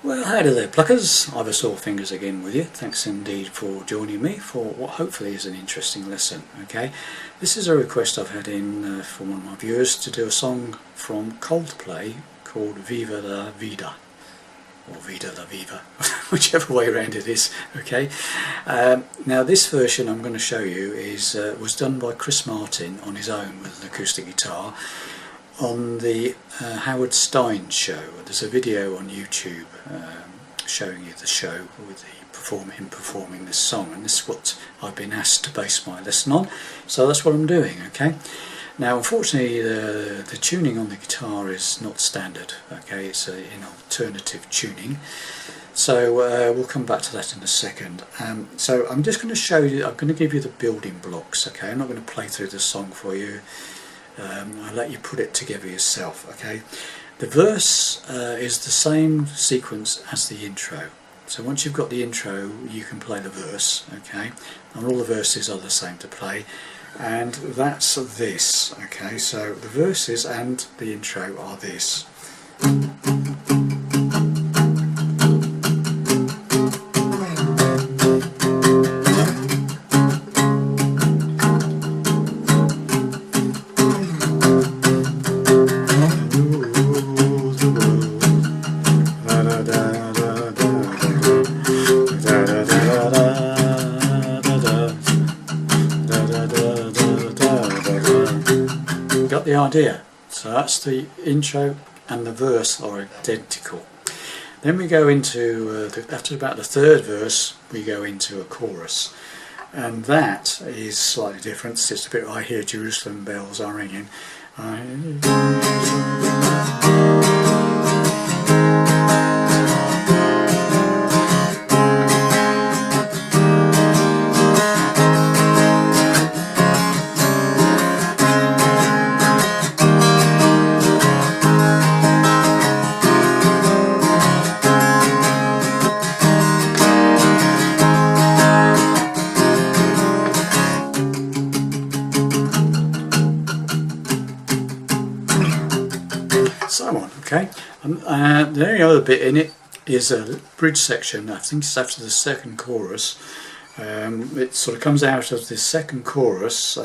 Well, howdy there pluckers, I've a sore fingers again with you. Thanks indeed for joining me for what hopefully is an interesting lesson. Okay, this is a request I've had in from one of my viewers to do a song from Coldplay called Viva La Vida, or Vida La Viva, whichever way around it is. Okay, now this version I'm going to show you is was done by Chris Martin on his own with an acoustic guitar on the Howard Stein show. There's a video on YouTube showing you the show with him performing this song, and this is what I've been asked to base my lesson on, so that's what I'm doing. Okay, now unfortunately the tuning on the guitar is not standard. Okay, it's an alternative tuning, so we'll come back to that in a second. So I'm just going to show you, I'm going to give you the building blocks. Okay, I'm not going to play through the song for you. I'll let you put it together yourself. Okay, the verse is the same sequence as the intro, so once you've got the intro you can play the verse. Okay, and all the verses are the same to play, and that's this. Okay, so the verses and the intro are this. Got the idea? So that's the intro and the verse are identical. Then we go into after about the third verse we go into a chorus, and that is slightly different. It's just a bit I hear Jerusalem bells are ringing. So on. Okay, the only other bit in it is a bridge section. I think it's after the second chorus. It sort of comes out of the second chorus.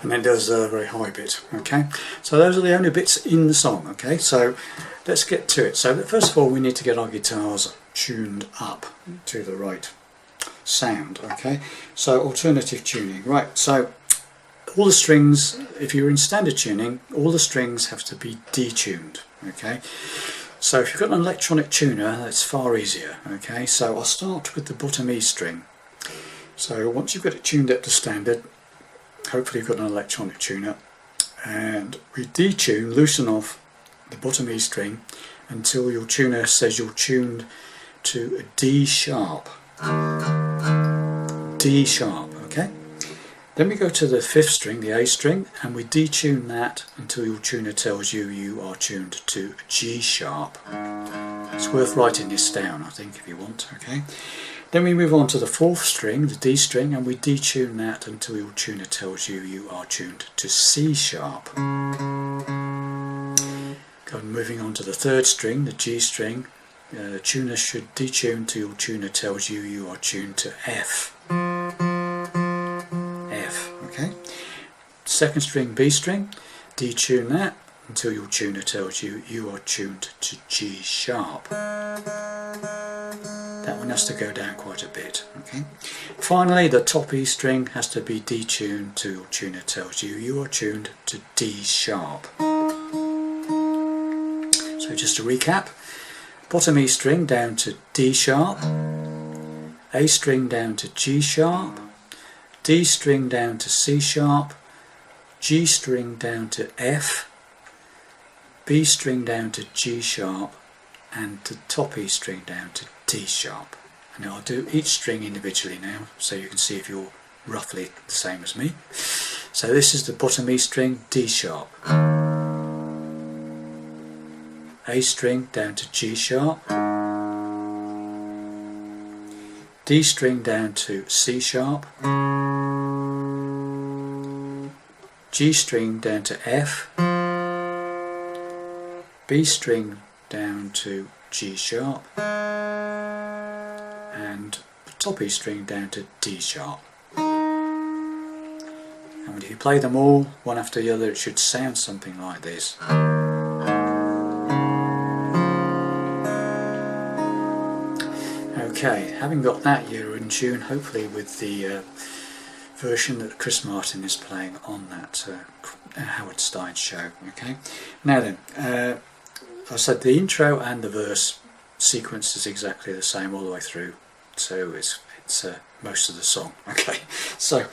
And then does a very high bit. Okay, so those are the only bits in the song. Okay, so let's get to it. So first of all we need to get our guitars tuned up to the right sound. Okay, so alternative tuning. Right, so all the strings, if you're in standard tuning, all the strings have to be detuned. Okay, so if you've got an electronic tuner that's far easier. Okay, so I'll start with the bottom E string. So once you've got it tuned up to standard, hopefully you've got an electronic tuner, and we detune, loosen off the bottom E string until your tuner says you're tuned to a D sharp. D sharp, okay? Then we go to the fifth string, the A string, and we detune that until your tuner tells you you are tuned to G sharp. It's worth writing this down, I think, if you want. Okay. Then we move on to the fourth string, the D string, and we detune that until your tuner tells you you are tuned to C sharp. Moving on to the third string, the G string, the tuner should detune till your tuner tells you you are tuned to F. F, okay? Second string, B string, detune that until your tuner tells you you are tuned to G sharp. That one has to go down quite a bit. Okay. Finally, the top E string has to be detuned till your tuner tells you you are tuned to D sharp. So just to recap, bottom E string down to D sharp, A string down to G sharp, D string down to C sharp, G string down to F, B string down to G sharp, and the top E string down to D sharp. And I'll do each string individually now, so you can see if you're roughly the same as me. So this is the bottom E string, D sharp, A string down to G sharp, D string down to C sharp, G string down to F, B string down to G sharp, and the top E string down to D sharp. And if you play them all one after the other, it should sound something like this. Okay, having got that, you're in tune hopefully with the version that Chris Martin is playing on that Howard Stein show. Okay, now then, I said the intro and the verse sequence is exactly the same all the way through, so it's most of the song. Okay, so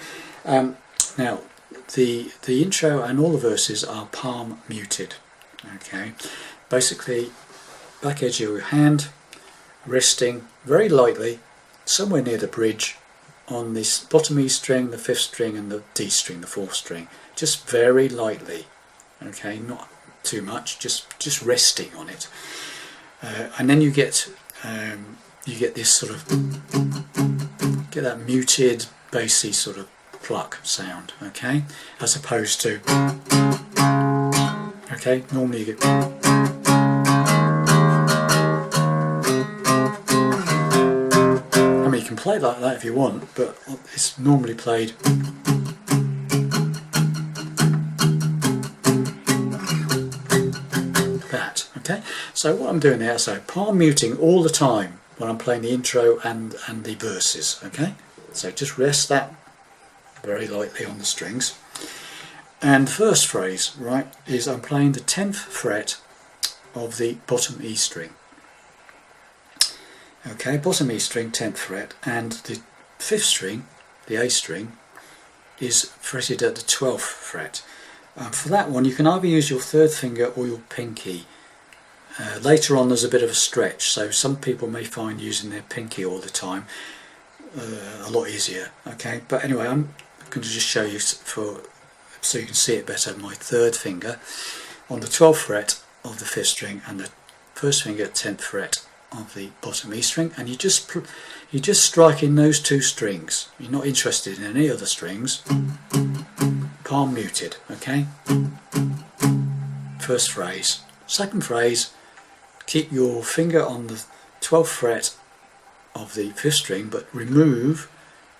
now the intro and all the verses are palm muted. Okay, basically back edge of your hand resting very lightly somewhere near the bridge on this bottom E string, the 5th string, and the D string, the 4th string, just very lightly. Okay, not too much, just resting on it, and then you get this sort of that muted bassy sort of pluck sound. Okay, as opposed to normally you get. I mean, you can play like that if you want, but it's normally played that. Okay, so what I'm doing there, so palm muting all the time when I'm playing the intro and the verses. Okay, so just rest that very lightly on the strings. And the first phrase, right, is I'm playing the 10th fret of the bottom E string. Okay, bottom E string, 10th fret, and the 5th string, the A string, is fretted at the 12th fret. For that one, you can either use your 3rd finger or your pinky. Later on, there's a bit of a stretch, so some people may find using their pinky all the time a lot easier. Okay, but anyway, I'm going to just show you so you can see it better. My 3rd finger on the 12th fret of the 5th string and the 1st finger 10th fret of the bottom E string, and you just strike in those 2 strings. You're not interested in any other strings. Palm muted. Okay. First phrase. Second phrase. Keep your finger on the 12th fret of the 5th string, but remove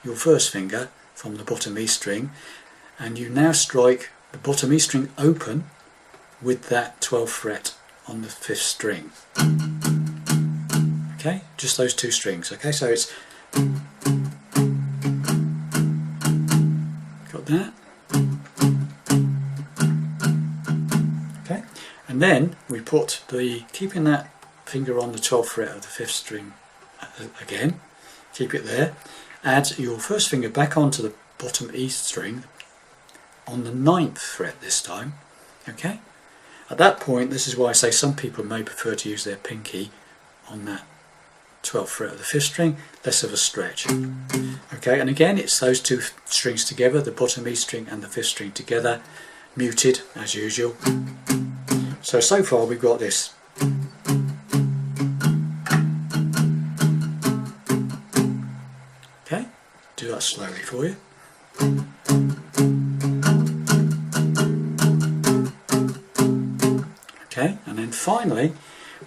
your 1st finger from the bottom E string, and you now strike the bottom E string open with that 12th fret on the 5th string. Okay, just those 2 strings. Okay, so it's got that. Okay, and then we put keeping that finger on the 12th fret of the 5th string again, keep it there, add your 1st finger back onto the bottom E string on the 9th fret this time. Okay, at that point, this is why I say some people may prefer to use their pinky on that 12th fret of the 5th string, less of a stretch. Okay, and again it's those 2 strings together, the bottom E string and the 5th string together, muted as usual. So far we've got this. Okay, do that slowly for you. Okay, and then finally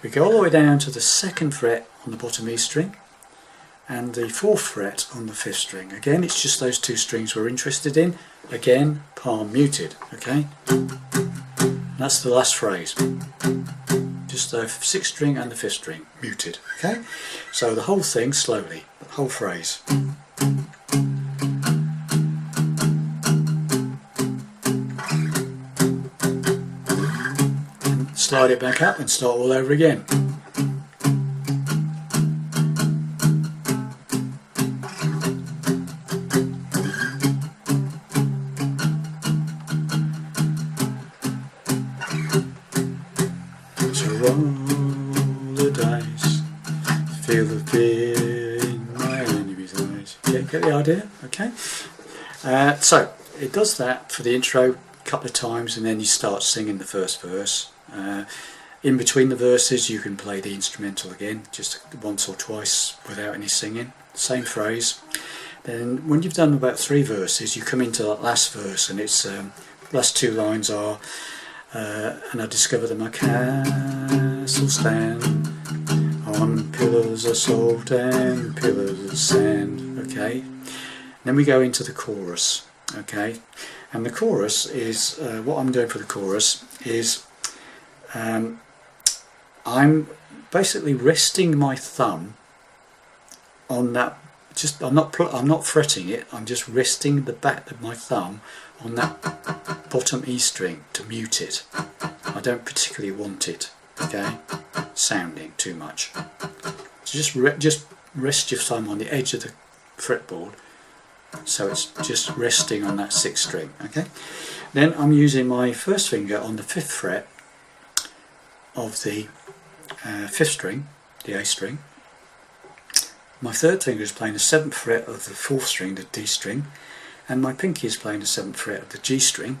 we go all the way down to the 2nd fret on the bottom E string and the 4th fret on the 5th string. Again, it's just those 2 strings we're interested in. Again, palm muted. Okay, that's the last phrase. Just the 6th string and the 5th string muted. Okay, so the whole thing slowly, the whole phrase. Slide it back up and start all over again. So roll the dice, feel the fear in Get the idea? Okay. So it does that for the intro a couple of times, and then you start singing the first verse. In between the verses you can play the instrumental again, just once or twice without any singing, same phrase. Then when you've done about 3 verses, you come into that last verse, and its last 2 lines are and I discovered that my castle stand on pillars of salt and pillars of sand. Okay, then we go into the chorus. Okay, and the chorus is what I'm doing for the chorus is I'm basically resting my thumb on that. I'm not fretting it. I'm just resting the back of my thumb on that bottom E string to mute it. I don't particularly want it, okay, sounding too much. So just rest your thumb on the edge of the fretboard, so it's just resting on that 6th string. Okay. Then I'm using my first finger on the 5th fret of the 5th string, the A string. My 3rd finger is playing the 7th fret of the 4th string, the D string, and my pinky is playing the 7th fret of the G string.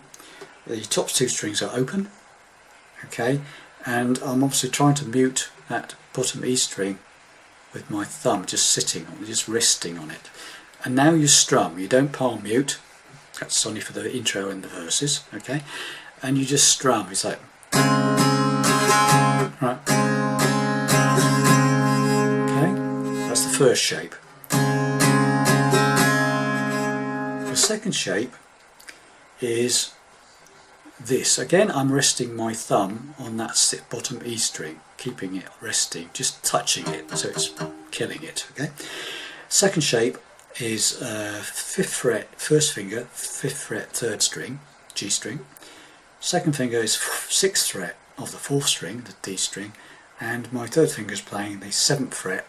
The top 2 strings are open, okay, and I'm obviously trying to mute that bottom E string with my thumb just sitting on, just resting on it. And now you strum. You don't palm mute. That's only for the intro and the verses, okay, and you just strum. It's like right. That's the first shape. The second shape is this. Again, I'm resting my thumb on that bottom E string, keeping it resting, just touching it, so it's killing it. Okay. Second shape is 5th fret, first finger, 5th fret, 3rd string, G string. Second finger is 6th fret of the 4th string, the D string, and my 3rd finger is playing the 7th fret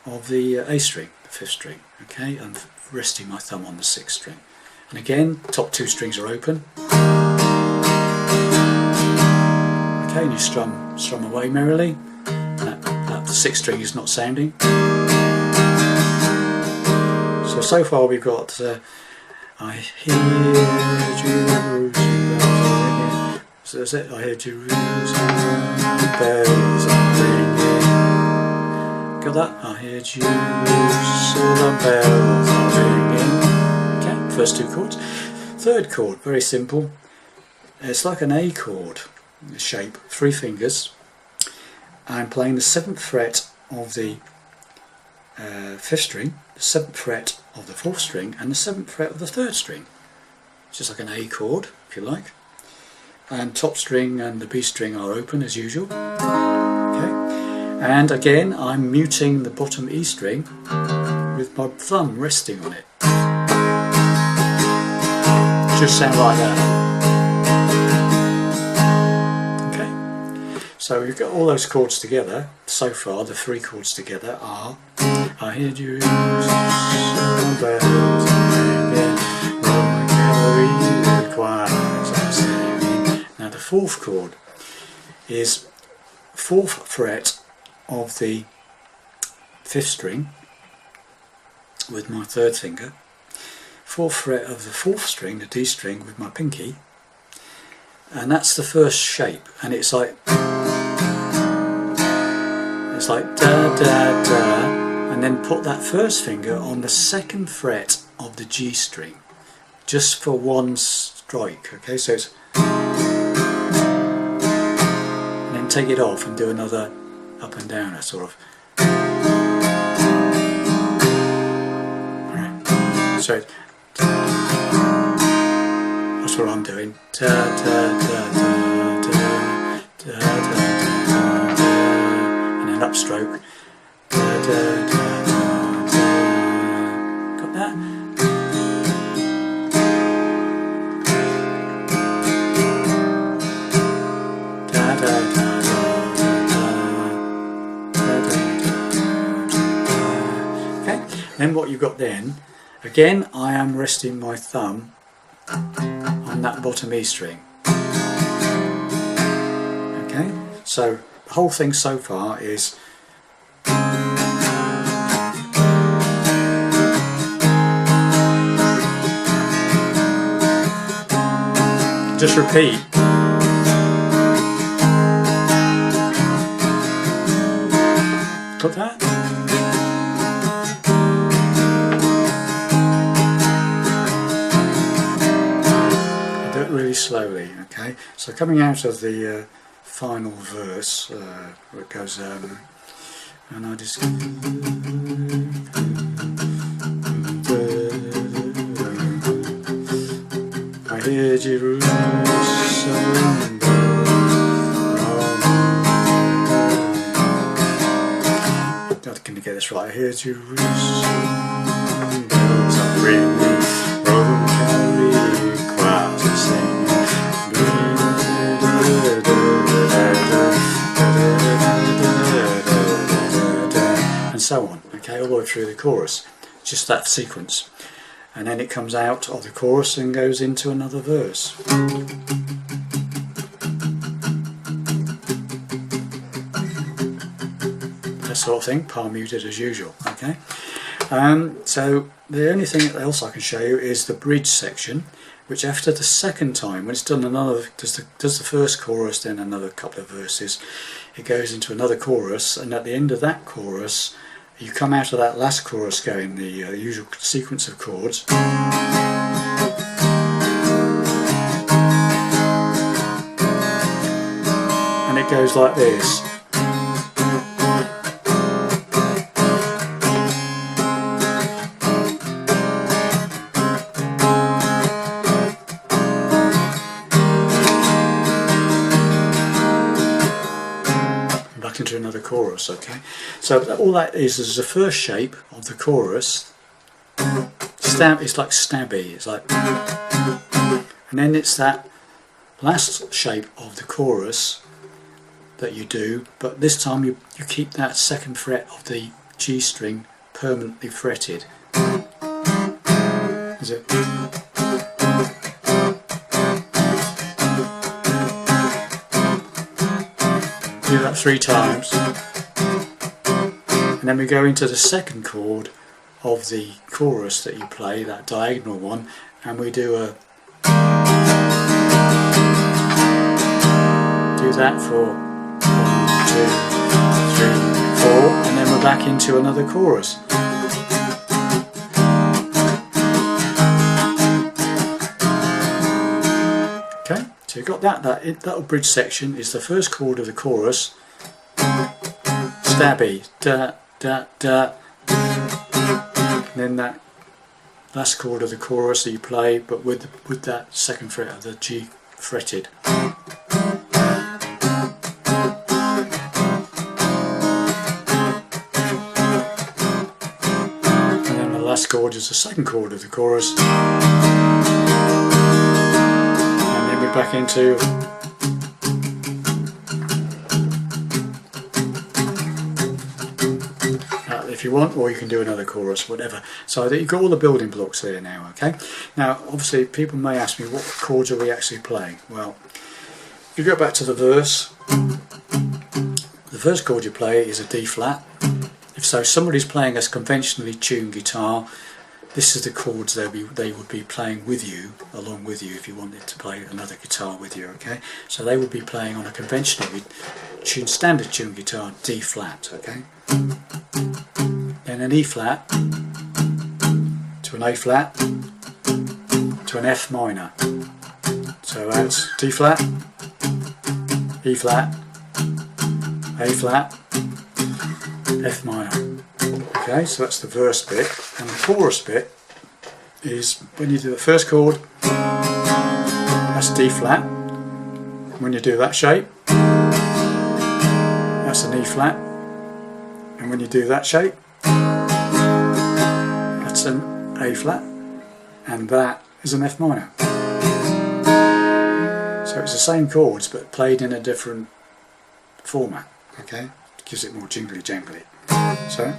of the A string, the 5th string. Okay, I'm resting my thumb on the 6th string, and again top 2 strings are open. Okay, and you strum away merrily. That 6th string is not sounding. So far we've got I hear Jerusalem ringing. So that's it. I hear Jerusalem bells are ringing. Got that? I hear Jerusalem bells are ringing. Okay, first 2 chords. 3rd chord, very simple. It's like an A chord shape, 3 fingers. I'm playing the 7th fret of the 5th string, the 7th fret of the 4th string, and the 7th fret of the 3rd string. It's just like an A chord, if you like. And top string and the B string are open as usual. Okay. And again, I'm muting the bottom E string with my thumb resting on it. Just sound like that. Okay. So we've got all those chords together. So far, the 3 chords together are I hear Jerusalem bells ringing, Roman cavalry choirs are singing. Now the 4th chord is 4th fret of the 5th string with my 3rd finger, 4th fret of the 4th string, the D string, with my pinky, and that's the first shape, and it's like da da da, and then put that first finger on the 2nd fret of the G string, just for 1 strike. Okay, so it's, and then take it off and do another up and down, a sort of. Right. So that's what I'm doing. Da da da da da da da da da, and then upstroke. Da, da, da, da, da. Got that? Da, da, da, da, da, da, da, da, da. Okay, then what you've got then, again, I am resting my thumb on that bottom E string. Okay, so the whole thing so far is Just repeat. Got that? Do it really slowly, okay? So coming out of the final verse, where it goes, and I just... I hear Jerusalem. Can you get this right? I hear Jerusalem bells are ringing, Roman Catholic choirs are singing, and so on. Okay, all the way through the chorus. Just that sequence, and then it comes out of the chorus and goes into another verse. Sort of thing, palm muted as usual. Okay, so the only thing else I can show you is the bridge section, which after the second time, when it's done another, does the first chorus, then another couple of verses, it goes into another chorus, and at the end of that chorus, you come out of that last chorus going the usual sequence of chords. And it goes like this. Into another chorus. Okay, so all that is the first shape of the chorus. Stab, it's like stabby, it's like, and then it's that last shape of the chorus that you do, but this time you keep that second fret of the G string permanently fretted. Is it? Do that 3 times, and then we go into the second chord of the chorus that you play, that diagonal one, and we do that for 1, 2, 3, 4, and then we're back into another chorus. Okay. So you've got that little bridge section is the first chord of the chorus, stabby, da, da, da, and then that last chord of the chorus that you play, but with that second fret of the G fretted. And then the last chord is the second chord of the chorus. Back into if you want, or you can do another chorus, whatever. So you've got all the building blocks there now. Okay, now obviously people may ask me, what chords are we actually playing? Well, if you go back to the verse, the first chord you play is a D flat. If so, somebody's playing a conventionally tuned guitar, this is the chords they would be playing with you, along with you, if you wanted to play another guitar with you. Okay, so they would be playing on a conventionally tuned, standard tuned guitar, D flat. Okay, then an E flat to an A flat to an F minor. So that's D flat, E flat, A flat, F minor. Okay, so that's the verse bit, and the chorus bit is when you do the first chord, that's D flat. When you do that shape, that's an E flat, and when you do that shape, that's an A flat, and that is an F minor. So it's the same chords but played in a different format. Okay, it gives it more jingly jangly. So.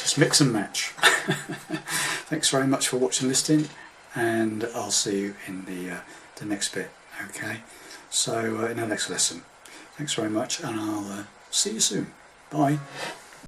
just mix and match. Thanks very much for watching, listening, and I'll see you in the next bit. Okay, so in the next lesson. Thanks very much, and I'll see you soon. Bye.